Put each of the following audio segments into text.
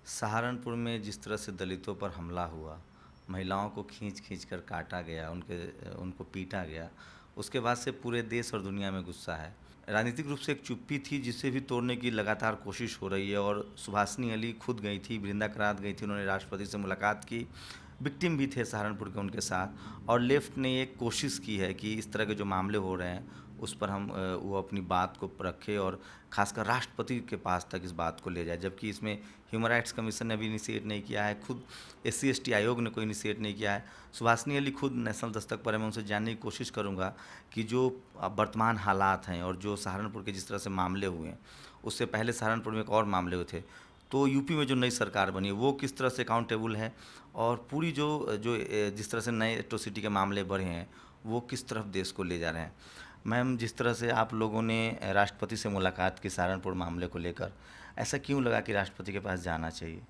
सहारनपुर में जिस तरह से दलितों पर हमला हुआ, महिलाओं को खींच खींच कर काटा गया, उनको पीटा गया, उसके बाद से पूरे देश और दुनिया में गुस्सा है। राजनीतिक रूप से एक चुप्पी थी जिसे भी तोड़ने की लगातार कोशिश हो रही है, और सुभाषिनी अली खुद गई थी, वृंदा करात गई थी, उन्होंने राष्ट्रपति से मुलाकात की, विक्टिम भी थे सहारनपुर के उनके साथ। और लेफ्ट ने एक कोशिश की है कि इस तरह के जो मामले हो रहे हैं उस पर वो अपनी बात को रखे और खासकर राष्ट्रपति के पास तक इस बात को ले जाए, जबकि इसमें ह्यूमन राइट्स कमीशन ने अभी इनिशिएट नहीं किया है, खुद SC ST आयोग ने कोई इनिशिएट नहीं किया है। सुभाषिनी अली खुद नेशनल दस्तक पर है, मैं उनसे जानने की कोशिश करूंगा कि जो वर्तमान हालात हैं और जो सहारनपुर के जिस तरह से मामले हुए हैं, उससे पहले सहारनपुर में एक और मामले हुए थे, तो यूपी में जो नई सरकार बनी है वो किस तरह से अकाउंटेबल है, और पूरी जो जो जिस तरह से नए एट्रोसिटी के मामले बढ़े हैं वो किस तरफ देश को ले जा रहे हैं। मैम, जिस तरह से आप लोगों ने राष्ट्रपति से मुलाकात की सहारनपुर मामले को लेकर, ऐसा क्यों लगा कि राष्ट्रपति के पास जाना चाहिए?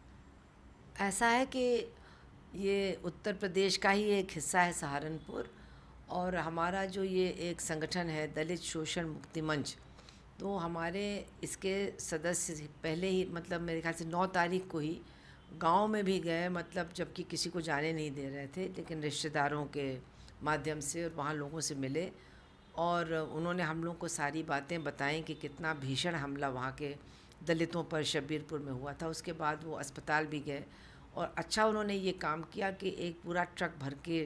ऐसा है कि ये उत्तर प्रदेश का ही एक हिस्सा है सहारनपुर, और हमारा जो ये एक संगठन है दलित शोषण मुक्ति मंच, तो हमारे इसके सदस्य पहले ही मतलब मेरे ख्याल से 9 तारीख को ही गांव में भी गए, मतलब जबकि किसी को जाने नहीं दे रहे थे, लेकिन रिश्तेदारों के माध्यम से, और वहाँ लोगों से मिले और उन्होंने हम लोग को सारी बातें बताई कि कितना भीषण हमला वहाँ के दलितों पर शब्बीरपुर में हुआ था। उसके बाद वो अस्पताल भी गए, और अच्छा उन्होंने ये काम किया कि एक पूरा ट्रक भर के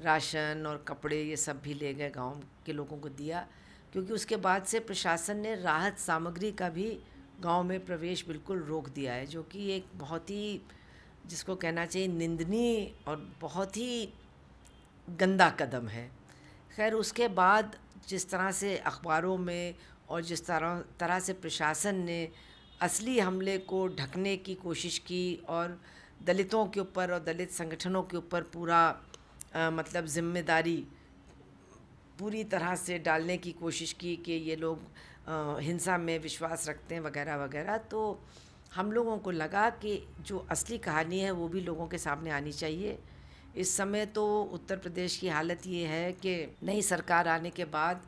राशन और कपड़े ये सब भी ले गए, गांव के लोगों को दिया, क्योंकि उसके बाद से प्रशासन ने राहत सामग्री का भी गांव में प्रवेश बिल्कुल रोक दिया है, जो कि एक बहुत ही, जिसको कहना चाहिए, निंदनीय और बहुत ही गंदा कदम है। खैर, उसके बाद जिस तरह से अखबारों में और जिस तरह से प्रशासन ने असली हमले को ढकने की कोशिश की और दलितों के ऊपर और दलित संगठनों के ऊपर पूरा मतलब जिम्मेदारी पूरी तरह से डालने की कोशिश की कि ये लोग हिंसा में विश्वास रखते हैं वगैरह वगैरह, तो हम लोगों को लगा कि जो असली कहानी है वो भी लोगों के सामने आनी चाहिए। इस समय तो उत्तर प्रदेश की हालत ये है कि नई सरकार आने के बाद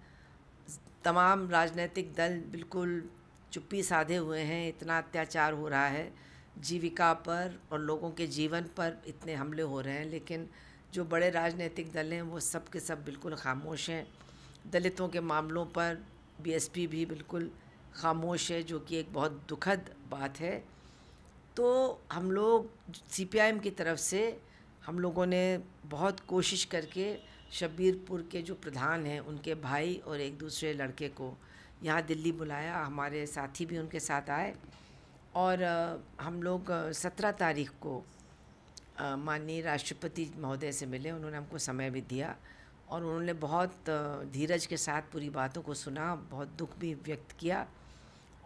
तमाम राजनीतिक दल बिल्कुल चुप्पी साधे हुए हैं। इतना अत्याचार हो रहा है जीविका पर और लोगों के जीवन पर, इतने हमले हो रहे हैं, लेकिन जो बड़े राजनीतिक दल हैं वो सब के सब बिल्कुल खामोश हैं। दलितों के मामलों पर BSP भी बिल्कुल खामोश है, जो कि एक बहुत दुखद बात है। तो हम लोग CPIM की तरफ से हम लोगों ने बहुत कोशिश करके शब्बीरपुर के जो प्रधान हैं उनके भाई और एक दूसरे लड़के को यहाँ दिल्ली बुलाया, हमारे साथी भी उनके साथ आए, और हम लोग 17 तारीख को माननीय राष्ट्रपति महोदय से मिले। उन्होंने हमको समय भी दिया और उन्होंने बहुत धीरज के साथ पूरी बातों को सुना, बहुत दुख भी व्यक्त किया,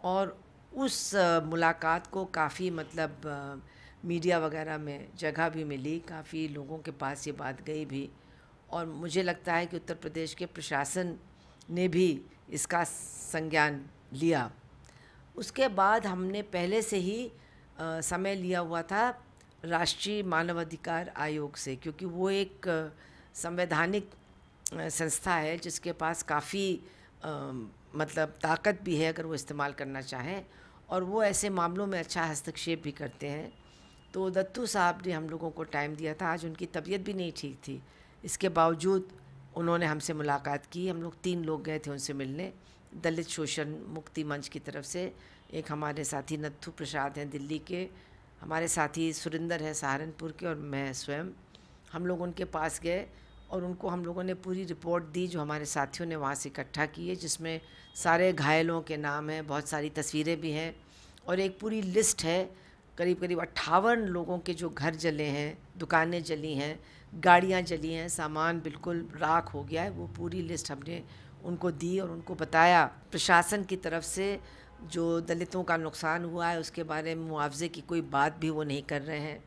और उस मुलाकात को काफ़ी मतलब मीडिया वगैरह में जगह भी मिली, काफ़ी लोगों के पास ये बात गई भी, और मुझे लगता है कि उत्तर प्रदेश के प्रशासन ने भी इसका संज्ञान लिया। उसके बाद हमने पहले से ही समय लिया हुआ था राष्ट्रीय मानवाधिकार आयोग से, क्योंकि वो एक संवैधानिक संस्था है जिसके पास काफ़ी मतलब ताकत भी है अगर वो इस्तेमाल करना चाहें, और वो ऐसे मामलों में अच्छा हस्तक्षेप भी करते हैं। तो दत्तू साहब ने हम लोगों को टाइम दिया था, आज उनकी तबीयत भी नहीं ठीक थी, इसके बावजूद उन्होंने हमसे मुलाकात की। हम लोग 3 लोग गए थे उनसे मिलने, दलित शोषण मुक्ति मंच की तरफ से, एक हमारे साथी नत्थू प्रसाद हैं दिल्ली के, हमारे साथी सुरिंदर है सहारनपुर के, और मैं स्वयं। हम लोग उनके पास गए और उनको हम लोगों ने पूरी रिपोर्ट दी जो हमारे साथियों ने वहाँ से इकट्ठा की है, जिसमें सारे घायलों के नाम हैं, बहुत सारी तस्वीरें भी हैं, और एक पूरी लिस्ट है। करीब करीब 58 लोगों के जो घर जले हैं, दुकानें जली हैं, गाड़ियाँ जली हैं, सामान बिल्कुल राख हो गया है, वो पूरी लिस्ट हमने उनको दी और उनको बताया प्रशासन की तरफ से जो दलितों का नुकसान हुआ है उसके बारे में मुआवजे की कोई बात भी वो नहीं कर रहे हैं।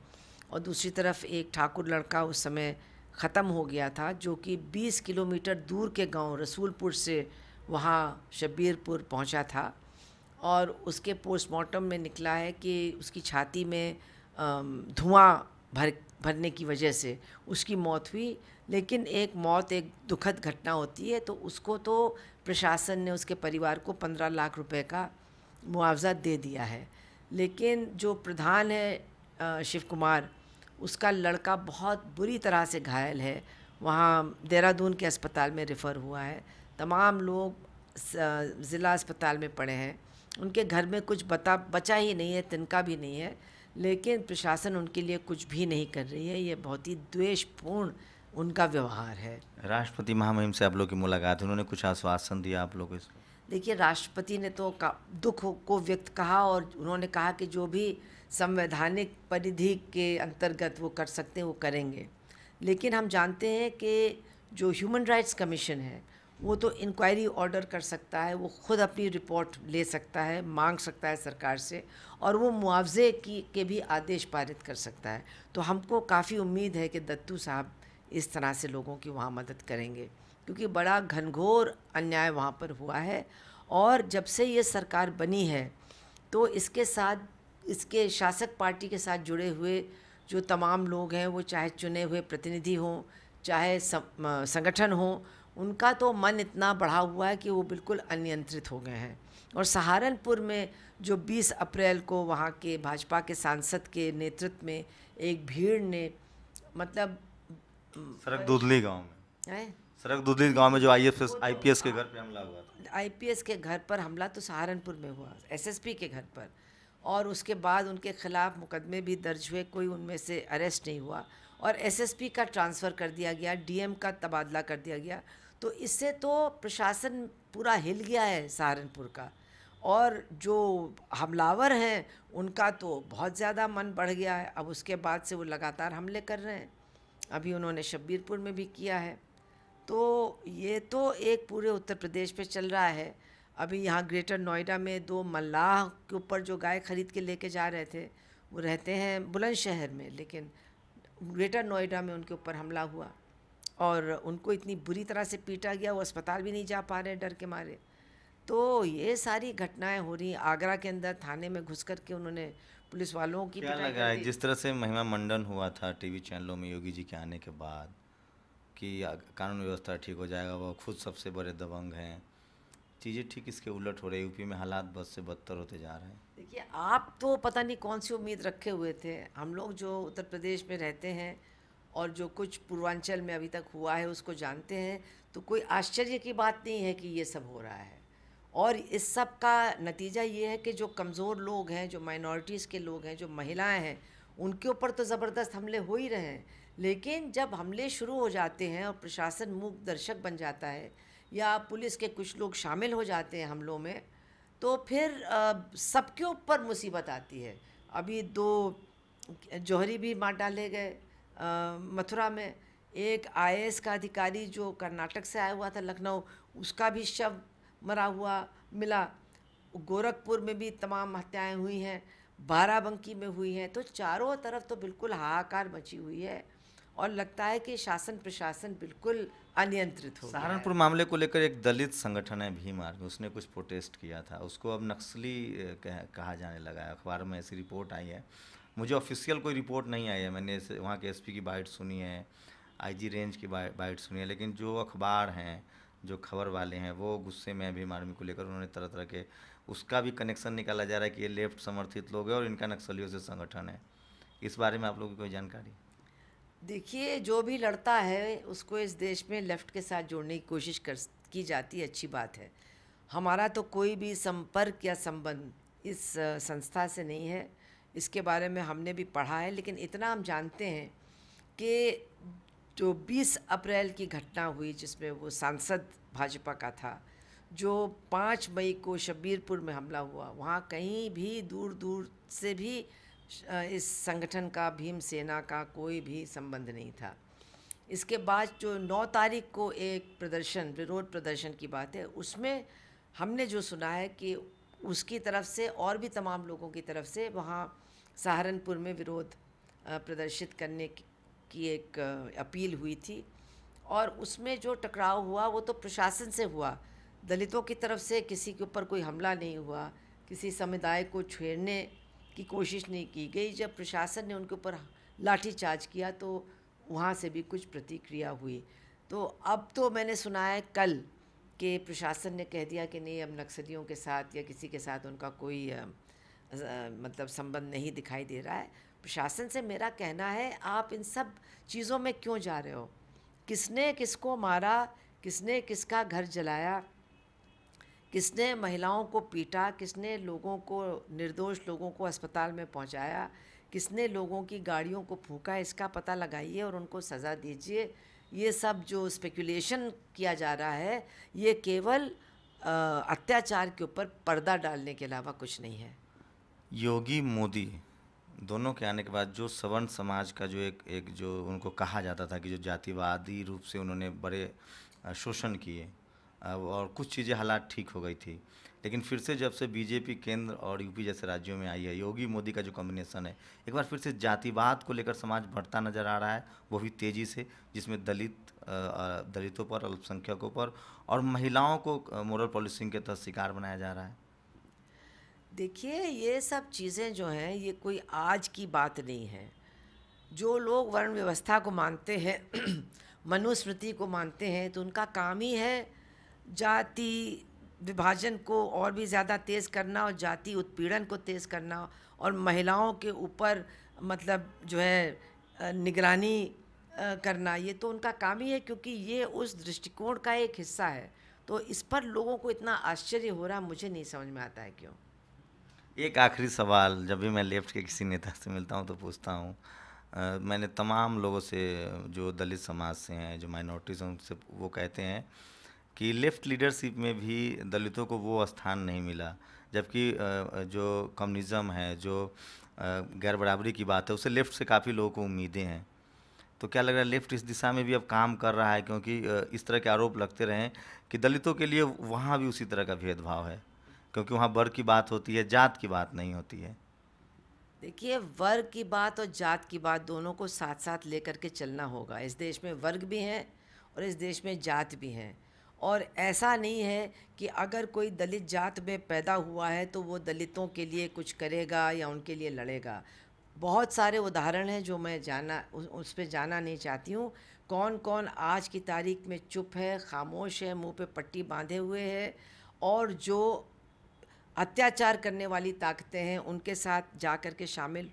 और दूसरी तरफ एक ठाकुर लड़का उस समय ख़त्म हो गया था, जो कि 20 किलोमीटर दूर के गांव रसूलपुर से वहाँ शब्बीरपुर पहुँचा था, और उसके पोस्टमार्टम में निकला है कि उसकी छाती में धुआं भरने की वजह से उसकी मौत हुई। लेकिन एक मौत एक दुखद घटना होती है, तो उसको तो प्रशासन ने उसके परिवार को 15 लाख रुपए का मुआवजा दे दिया है। लेकिन जो प्रधान है शिव कुमार, उसका लड़का बहुत बुरी तरह से घायल है, वहाँ देहरादून के अस्पताल में रेफ़र हुआ है। तमाम लोग ज़िला अस्पताल में पड़े हैं, उनके घर में कुछ बचा ही नहीं है, तिनका भी नहीं है, लेकिन प्रशासन उनके लिए कुछ भी नहीं कर रही है। ये बहुत ही द्वेषपूर्ण उनका व्यवहार है। राष्ट्रपति महामहिम से आप लोग की मुलाकात, उन्होंने कुछ आश्वासन दिया आप लोग को इसमें? देखिए, राष्ट्रपति ने तो दुख को व्यक्त कहा और उन्होंने कहा कि जो भी संवैधानिक परिधि के अंतर्गत वो कर सकते हैं वो करेंगे। लेकिन हम जानते हैं कि जो ह्यूमन राइट्स कमीशन है वो तो इंक्वायरी ऑर्डर कर सकता है, वो खुद अपनी रिपोर्ट ले सकता है, मांग सकता है सरकार से, और वो मुआवजे के भी आदेश पारित कर सकता है। तो हमको काफ़ी उम्मीद है कि दत्तू साहब इस तरह से लोगों की वहाँ मदद करेंगे, क्योंकि बड़ा घनघोर अन्याय वहाँ पर हुआ है। और जब से ये सरकार बनी है तो इसके साथ इसके शासक पार्टी के साथ जुड़े हुए जो तमाम लोग हैं, वो चाहे चुने हुए प्रतिनिधि हों, चाहे संगठन हों, उनका तो मन इतना बढ़ा हुआ है कि वो बिल्कुल अनियंत्रित हो गए हैं। और सहारनपुर में जो 20 अप्रैल को वहाँ के भाजपा के सांसद के नेतृत्व में एक भीड़ ने, मतलब सड़क दूधली गांव में, है सड़क दूधली गांव में जो आईपीएस के घर पे हमला हुआ था। आईपीएस के घर पर हमला तो सहारनपुर में हुआ, एसएसपी के घर पर, और उसके बाद उनके खिलाफ मुकदमे भी दर्ज हुए, कोई उनमें से अरेस्ट नहीं हुआ, और एसएसपी का ट्रांसफ़र कर दिया गया, डीएम का तबादला कर दिया गया। तो इससे तो प्रशासन पूरा हिल गया है सहारनपुर का, और जो हमलावर हैं उनका तो बहुत ज़्यादा मन बढ़ गया है। अब उसके बाद से वो लगातार हमले कर रहे हैं, अभी उन्होंने शब्बीरपुर में भी किया है। तो ये तो एक पूरे उत्तर प्रदेश पे चल रहा है। अभी यहाँ ग्रेटर नोएडा में 2 मल्लाह के ऊपर जो गाय खरीद के लेके जा रहे थे, वो रहते हैं बुलंदशहर में, लेकिन ग्रेटर नोएडा में उनके ऊपर हमला हुआ और उनको इतनी बुरी तरह से पीटा गया, वो अस्पताल भी नहीं जा पा रहे डर के मारे। तो ये सारी घटनाएं हो रही। आगरा के अंदर थाने में घुस कर के उन्होंने पुलिस वालों की क्या पिटाई लगा कर है दी। जिस तरह से महिमा मंडन हुआ था टीवी चैनलों में योगी जी के आने के बाद कि कानून व्यवस्था ठीक हो जाएगा, वो खुद सबसे बड़े दबंग हैं, चीज़ें ठीक इसके उलट हो रही है। यूपी में हालात बद से बदतर होते जा रहे हैं। देखिए, आप तो पता नहीं कौन सी उम्मीद रखे हुए थे। हम लोग जो उत्तर प्रदेश में रहते हैं और जो कुछ पूर्वांचल में अभी तक हुआ है उसको जानते हैं, तो कोई आश्चर्य की बात नहीं है कि ये सब हो रहा है। और इस सब का नतीजा ये है कि जो कमज़ोर लोग हैं, जो माइनॉरिटीज़ के लोग हैं, जो महिलाएं हैं, उनके ऊपर तो ज़बरदस्त हमले हो ही रहे हैं। लेकिन जब हमले शुरू हो जाते हैं और प्रशासन मूक दर्शक बन जाता है या पुलिस के कुछ लोग शामिल हो जाते हैं हमलों में, तो फिर सबके ऊपर मुसीबत आती है। अभी 2 जौहरी भी मार डाले गए मथुरा में। एक आईएएस का अधिकारी जो कर्नाटक से आया हुआ था लखनऊ, उसका भी शव मरा हुआ मिला। गोरखपुर में भी तमाम हत्याएं हुई हैं, बाराबंकी में हुई हैं। तो चारों तरफ तो बिल्कुल हाहाकार मची हुई है और लगता है कि शासन प्रशासन बिल्कुल अनियंत्रित हो गया है। सहारनपुर मामले को लेकर एक दलित संगठन है भीम आर्मी, उसने कुछ प्रोटेस्ट किया था, उसको अब नक्सली कहा जाने लगा है। अखबार में ऐसी रिपोर्ट आई है, मुझे ऑफिशियल कोई रिपोर्ट नहीं आई है। मैंने वहाँ के एसपी की बाइट सुनी है, आईजी रेंज की बाइट सुनी है, लेकिन जो अखबार हैं, जो खबर वाले हैं, वो गुस्से में है भीम आर्मी को लेकर। उन्होंने तरह तरह के उसका भी कनेक्शन निकाला जा रहा है कि ये लेफ्ट समर्थित लोग हैं और इनका नक्सलियों से संगठन है। इस बारे में आप लोगों की कोई जानकारी? देखिए, जो भी लड़ता है उसको इस देश में लेफ़्ट के साथ जोड़ने की कोशिश की जाती है, अच्छी बात है। हमारा तो कोई भी संपर्क या संबंध इस संस्था से नहीं है। इसके बारे में हमने भी पढ़ा है, लेकिन इतना हम जानते हैं कि जो 20 अप्रैल की घटना हुई जिसमें वो सांसद भाजपा का था, जो 5 मई को शब्बीरपुर में हमला हुआ, वहाँ कहीं भी दूर दूर से भी इस संगठन का, भीम सेना का कोई भी संबंध नहीं था। इसके बाद जो 9 तारीख को एक प्रदर्शन, विरोध प्रदर्शन की बात है, उसमें हमने जो सुना है कि उसकी तरफ से और भी तमाम लोगों की तरफ से वहाँ सहारनपुर में विरोध प्रदर्शित करने की एक अपील हुई थी। और उसमें जो टकराव हुआ वो तो प्रशासन से हुआ, दलितों की तरफ से किसी के ऊपर कोई हमला नहीं हुआ, किसी समुदाय को छेड़ने की कोशिश नहीं की गई। जब प्रशासन ने उनके ऊपर लाठीचार्ज किया तो वहाँ से भी कुछ प्रतिक्रिया हुई। तो अब तो मैंने सुना है कल कि प्रशासन ने कह दिया कि नहीं, अब नक्सलियों के साथ या किसी के साथ उनका कोई मतलब संबंध नहीं दिखाई दे रहा है। प्रशासन से मेरा कहना है, आप इन सब चीज़ों में क्यों जा रहे हो? किसने किसको मारा, किसने किसका घर जलाया, किसने महिलाओं को पीटा, किसने लोगों को, निर्दोष लोगों को अस्पताल में पहुंचाया, किसने लोगों की गाड़ियों को फूंका, इसका पता लगाइए और उनको सज़ा दीजिए। ये सब जो स्पेकुलेशन किया जा रहा है, ये केवल अत्याचार के ऊपर पर्दा डालने के अलावा कुछ नहीं है। योगी मोदी दोनों के आने के बाद जो सवर्ण समाज का जो एक एक जो उनको कहा जाता था कि जो जातिवादी रूप से उन्होंने बड़े शोषण किए, और कुछ चीज़ें हालात ठीक हो गई थी, लेकिन फिर से जब से बीजेपी केंद्र और यूपी जैसे राज्यों में आई है, योगी मोदी का जो कॉम्बिनेशन है, एक बार फिर से जातिवाद को लेकर समाज बढ़ता नजर आ रहा है, वो भी तेज़ी से, जिसमें दलितों पर, अल्पसंख्यकों पर और महिलाओं को मोरल पॉलिसिंग के तहत शिकार बनाया जा रहा है। देखिए, ये सब चीज़ें जो हैं, ये कोई आज की बात नहीं है। जो लोग वर्ण व्यवस्था को मानते हैं मनुस्मृति को मानते हैं, तो उनका काम ही है जाति विभाजन को और भी ज़्यादा तेज़ करना और जाति उत्पीड़न को तेज़ करना, और महिलाओं के ऊपर मतलब जो है निगरानी करना। ये तो उनका काम ही है, क्योंकि ये उस दृष्टिकोण का एक हिस्सा है। तो इस पर लोगों को इतना आश्चर्य हो रहा, मुझे नहीं समझ में आता है क्यों। एक आखिरी सवाल, जब भी मैं लेफ्ट के किसी नेता से मिलता हूं तो पूछता हूं, मैंने तमाम लोगों से जो दलित समाज से हैं, जो माइनॉरिटीज़ हैं, उनसे वो कहते हैं कि लेफ्ट लीडरशिप में भी दलितों को वो स्थान नहीं मिला, जबकि जो कम्युनिज़्म है, जो गैर बराबरी की बात है, उससे लेफ्ट से काफ़ी लोगों को उम्मीदें हैं। तो क्या लग रहा है लेफ्ट इस दिशा में भी अब काम कर रहा है? क्योंकि इस तरह के आरोप लगते रहे कि दलितों के लिए वहाँ भी उसी तरह का भेदभाव है, क्योंकि वहाँ वर्ग की बात होती है, जात की बात नहीं होती है। देखिए, वर्ग की बात और जात की बात दोनों को साथ साथ लेकर के चलना होगा। इस देश में वर्ग भी हैं और इस देश में जात भी हैं, और ऐसा नहीं है कि अगर कोई दलित जात में पैदा हुआ है तो वो दलितों के लिए कुछ करेगा या उनके लिए लड़ेगा। बहुत सारे उदाहरण हैं जो मैं उस पे जाना नहीं चाहती हूँ। कौन कौन आज की तारीख में चुप है, खामोश है, मुंह पे पट्टी बांधे हुए है, और जो अत्याचार करने वाली ताकतें हैं उनके साथ जा कर के शामिल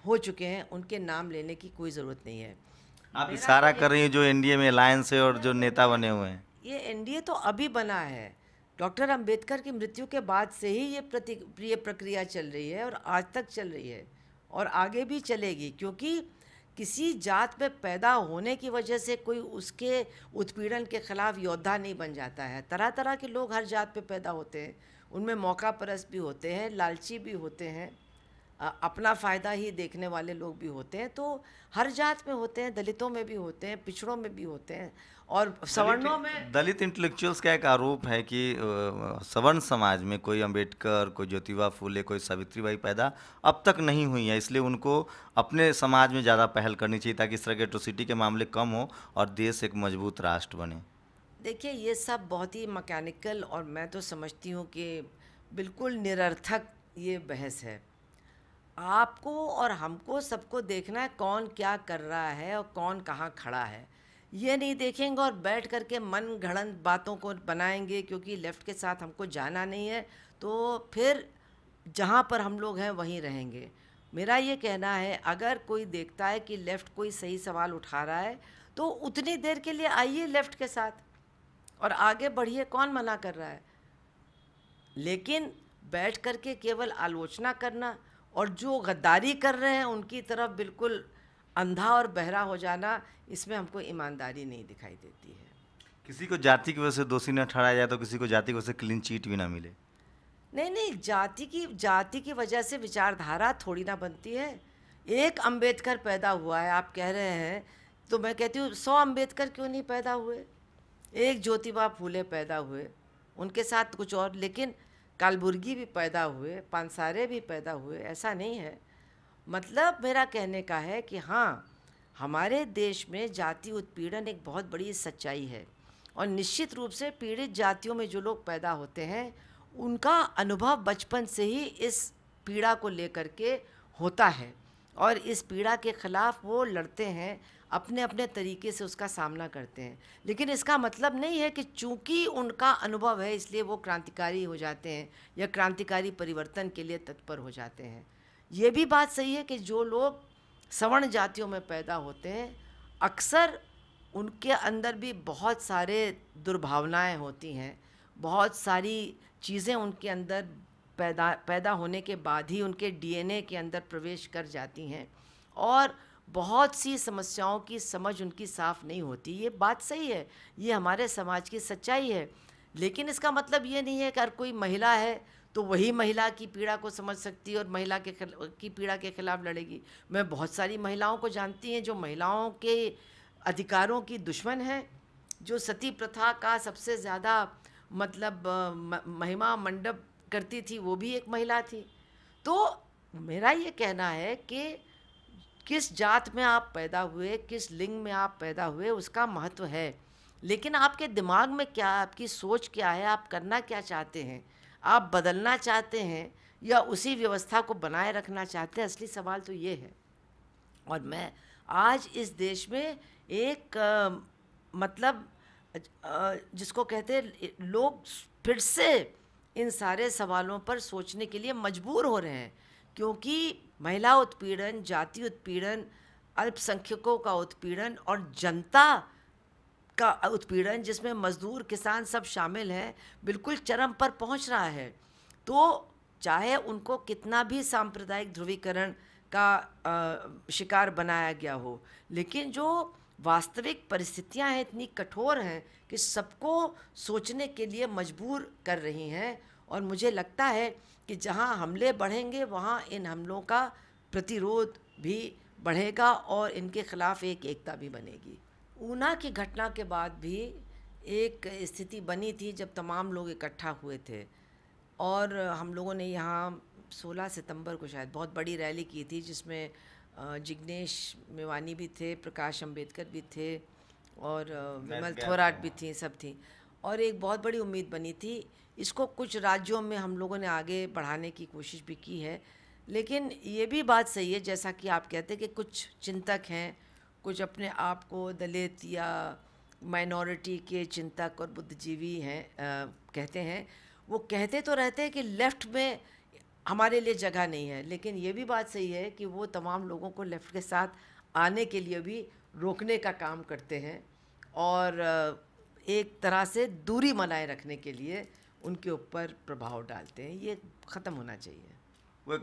हो चुके हैं, उनके नाम लेने की कोई ज़रूरत नहीं है। आप इशारा कर रही हैं जो एनडीए में अलायंस है और जो नेता बने हुए हैं। ये एनडीए तो अभी बना है। डॉक्टर अंबेडकर की मृत्यु के बाद से ही ये प्रक्रिया चल रही है, और आज तक चल रही है और आगे भी चलेगी, क्योंकि किसी जात में पैदा होने की वजह से कोई उसके उत्पीड़न के खिलाफ योद्धा नहीं बन जाता है। तरह तरह के लोग हर जात पे पैदा होते हैं, उनमें मौका परस्त भी होते हैं, लालची भी होते हैं, अपना फ़ायदा ही देखने वाले लोग भी होते हैं। तो हर जात में होते हैं, दलितों में भी होते हैं, पिछड़ों में भी होते हैं, और सवर्णों में। दलित इंटेलेक्चुअल्स का एक आरोप है कि सवर्ण समाज में कोई अंबेडकर, कोई ज्योतिबा फूले, कोई सावित्रीबाई पैदा अब तक नहीं हुई है, इसलिए उनको अपने समाज में ज़्यादा पहल करनी चाहिए ताकि इस तरह के एट्रोसिटी के मामले कम हो और देश एक मजबूत राष्ट्र बने। देखिए, ये सब बहुत ही मैकेनिकल, और मैं तो समझती हूँ कि बिल्कुल निरर्थक ये बहस है। आपको और हमको सबको देखना है कौन क्या कर रहा है और कौन कहाँ खड़ा है। ये नहीं देखेंगे और बैठ कर के मन घड़ंत बातों को बनाएंगे, क्योंकि लेफ़्ट के साथ हमको जाना नहीं है, तो फिर जहाँ पर हम लोग हैं वहीं रहेंगे। मेरा ये कहना है, अगर कोई देखता है कि लेफ़्ट कोई सही सवाल उठा रहा है तो उतनी देर के लिए आइए लेफ़्ट के साथ और आगे बढ़िए, कौन मना कर रहा है। लेकिन बैठ कर के केवल आलोचना करना और जो गद्दारी कर रहे हैं उनकी तरफ बिल्कुल अंधा और बहरा हो जाना, इसमें हमको ईमानदारी नहीं दिखाई देती है। किसी को जाति की वजह से दोषी न ठहराया जाए तो किसी को जाति की वजह से क्लीन चिट भी ना मिले। नहीं, जाति की वजह से विचारधारा थोड़ी ना बनती है। एक अंबेडकर पैदा हुआ है, आप कह रहे हैं, तो मैं कहती हूँ 100 अंबेडकर क्यों नहीं पैदा हुए? एक ज्योतिबा फूले पैदा हुए, उनके साथ कुछ और, लेकिन कालबुर्गी भी पैदा हुए, पानसारे भी पैदा हुए, ऐसा नहीं है। मतलब मेरा कहने का है कि हाँ, हमारे देश में जाति उत्पीड़न एक बहुत बड़ी सच्चाई है, और निश्चित रूप से पीड़ित जातियों में जो लोग पैदा होते हैं उनका अनुभव बचपन से ही इस पीड़ा को लेकर के होता है, और इस पीड़ा के ख़िलाफ़ वो लड़ते हैं। अपने अपने तरीके से उसका सामना करते हैं। लेकिन इसका मतलब नहीं है कि चूंकि उनका अनुभव है इसलिए वो क्रांतिकारी हो जाते हैं या क्रांतिकारी परिवर्तन के लिए तत्पर हो जाते हैं। ये भी बात सही है कि जो लोग सवर्ण जातियों में पैदा होते हैं अक्सर उनके अंदर भी बहुत सारे दुर्भावनाएं होती हैं, बहुत सारी चीज़ें उनके अंदर पैदा होने के बाद ही उनके डीएनए के अंदर प्रवेश कर जाती हैं और बहुत सी समस्याओं की समझ उनकी साफ नहीं होती। ये बात सही है, ये हमारे समाज की सच्चाई है। लेकिन इसका मतलब ये नहीं है कि हर कोई महिला है तो वही महिला की पीड़ा को समझ सकती है और महिला की पीड़ा के खिलाफ लड़ेगी। मैं बहुत सारी महिलाओं को जानती हैं जो महिलाओं के अधिकारों की दुश्मन हैं, जो सती प्रथा का सबसे ज़्यादा मतलब महिमा मंडप करती थी, वो भी एक महिला थी। तो मेरा ये कहना है कि किस जात में आप पैदा हुए, किस लिंग में आप पैदा हुए, उसका महत्व है। लेकिन आपके दिमाग में क्या, आपकी सोच क्या है, आप करना क्या चाहते हैं, आप बदलना चाहते हैं या उसी व्यवस्था को बनाए रखना चाहते हैं, असली सवाल तो ये है। और मैं आज इस देश में एक मतलब जिसको कहते हैं लोग फिर से इन सारे सवालों पर सोचने के लिए मजबूर हो रहे हैं, क्योंकि महिला उत्पीड़न, जाति उत्पीड़न, अल्पसंख्यकों का उत्पीड़न और जनता का उत्पीड़न जिसमें मजदूर, किसान सब शामिल हैं, बिल्कुल चरम पर पहुंच रहा है। तो चाहे उनको कितना भी सांप्रदायिक ध्रुवीकरण का शिकार बनाया गया हो, लेकिन जो वास्तविक परिस्थितियां हैं इतनी कठोर हैं कि सबको सोचने के लिए मजबूर कर रही हैं। और मुझे लगता है कि जहां हमले बढ़ेंगे वहां इन हमलों का प्रतिरोध भी बढ़ेगा और इनके खिलाफ एक एकता भी बनेगी। ऊना की घटना के बाद भी एक स्थिति बनी थी जब तमाम लोग इकट्ठा हुए थे और हम लोगों ने यहाँ 16 सितंबर को शायद बहुत बड़ी रैली की थी, जिसमें जिग्नेश मेवानी भी थे, प्रकाश अंबेडकर भी थे और विमल थोराट भी थी, सब थी। और एक बहुत बड़ी उम्मीद बनी थी। इसको कुछ राज्यों में हम लोगों ने आगे बढ़ाने की कोशिश भी की है। लेकिन ये भी बात सही है, जैसा कि आप कहते हैं कि कुछ चिंतक हैं, कुछ अपने आप को दलित या माइनॉरिटी के चिंतक और बुद्धिजीवी हैं कहते हैं। वो कहते तो रहते हैं कि लेफ़्ट में हमारे लिए जगह नहीं है, लेकिन ये भी बात सही है कि वो तमाम लोगों को लेफ़्ट के साथ आने के लिए भी रोकने का काम करते हैं और एक तरह से दूरी बनाए रखने के लिए उनके ऊपर प्रभाव डालते हैं। ये ख़त्म होना चाहिए। वो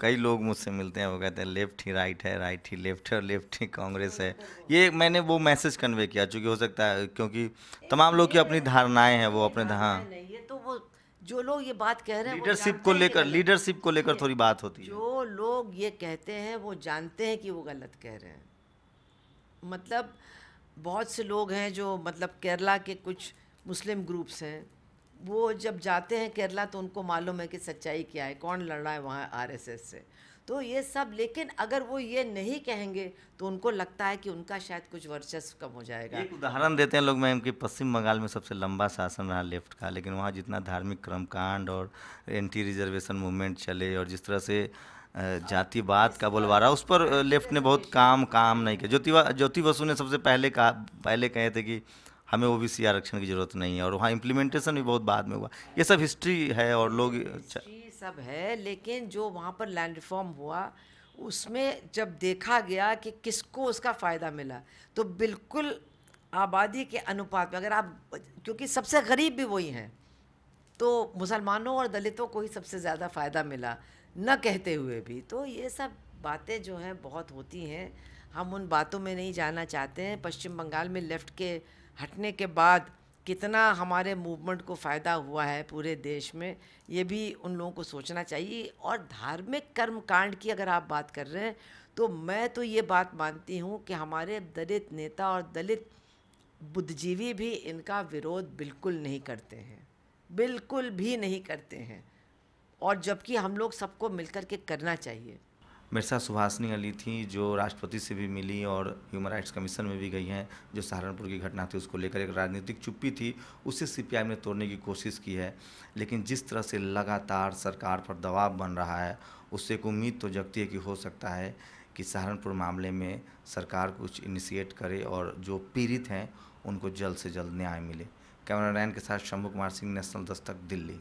कई लोग मुझसे मिलते हैं, वो कहते हैं लेफ्ट ही राइट है, राइट ही लेफ्ट है और लेफ्ट ही कांग्रेस है। ये मैंने वो मैसेज कन्वे किया, चूँकि हो सकता है क्योंकि तमाम लोग की अपनी धारणाएं हैं, वो अपने नहीं, ये तो वो जो लोग ये बात कह रहे हैं लीडरशिप को लेकर थोड़ी बात होती है। जो लोग ये कहते हैं वो जानते हैं कि वो गलत कह रहे हैं। मतलब बहुत से लोग हैं जो मतलब केरला के कुछ मुस्लिम ग्रुप्स हैं, वो जब जाते हैं केरला तो उनको मालूम है कि सच्चाई क्या है, कौन लड़ रहा है वहाँ आरएसएस से। तो ये सब, लेकिन अगर वो ये नहीं कहेंगे तो उनको लगता है कि उनका शायद कुछ वर्चस्व कम हो जाएगा। एक उदाहरण देते हैं लोग, मैम, कि पश्चिम बंगाल में सबसे लंबा शासन रहा लेफ्ट का, लेकिन वहाँ जितना धार्मिक कर्मकांड और एंटी रिजर्वेशन मूवमेंट चले और जिस तरह से जातिवाद का बोलबाला, उस पर लेफ्ट ने बहुत काम नहीं किया। ज्योति बसु ने सबसे पहले कहे थे कि हमें ओबीसी आरक्षण की ज़रूरत नहीं है, और वहाँ इम्प्लीमेंटेशन भी बहुत बाद में हुआ। ये सब हिस्ट्री है और लोग सब है। लेकिन जो वहाँ पर लैंड रिफॉर्म हुआ उसमें जब देखा गया कि किसको उसका फ़ायदा मिला, तो बिल्कुल आबादी के अनुपात में, अगर आप, क्योंकि सबसे गरीब भी वही हैं, तो मुसलमानों और दलितों को ही सबसे ज़्यादा फ़ायदा मिला, न कहते हुए भी। तो ये सब बातें जो हैं बहुत होती हैं, हम उन बातों में नहीं जाना चाहते हैं। पश्चिम बंगाल में लेफ़्ट के हटने के बाद कितना हमारे मूवमेंट को फ़ायदा हुआ है पूरे देश में, ये भी उन लोगों को सोचना चाहिए। और धार्मिक कर्मकांड की अगर आप बात कर रहे हैं तो मैं तो ये बात मानती हूँ कि हमारे दलित नेता और दलित बुद्धिजीवी भी इनका विरोध बिल्कुल नहीं करते हैं, बिल्कुल भी नहीं करते हैं, और जबकि हम लोग सबको मिलकर के करना चाहिए। मिर्सा सुभाषनी अली थी जो राष्ट्रपति से भी मिली और ह्यूमन राइट्स कमीशन में भी गई हैं। जो सहारनपुर की घटना थी उसको लेकर एक राजनीतिक चुप्पी थी, उसे सीपीआई ने तोड़ने की कोशिश की है। लेकिन जिस तरह से लगातार सरकार पर दबाव बन रहा है, उससे एक उम्मीद तो जगती है कि हो सकता है कि सहारनपुर मामले में सरकार कुछ इनिशिएट करे और जो पीड़ित हैं उनको जल्द से जल्द न्याय मिले। कैमरामैन के साथ शंभू कुमार सिंह, नेशनल दस्तक, दिल्ली।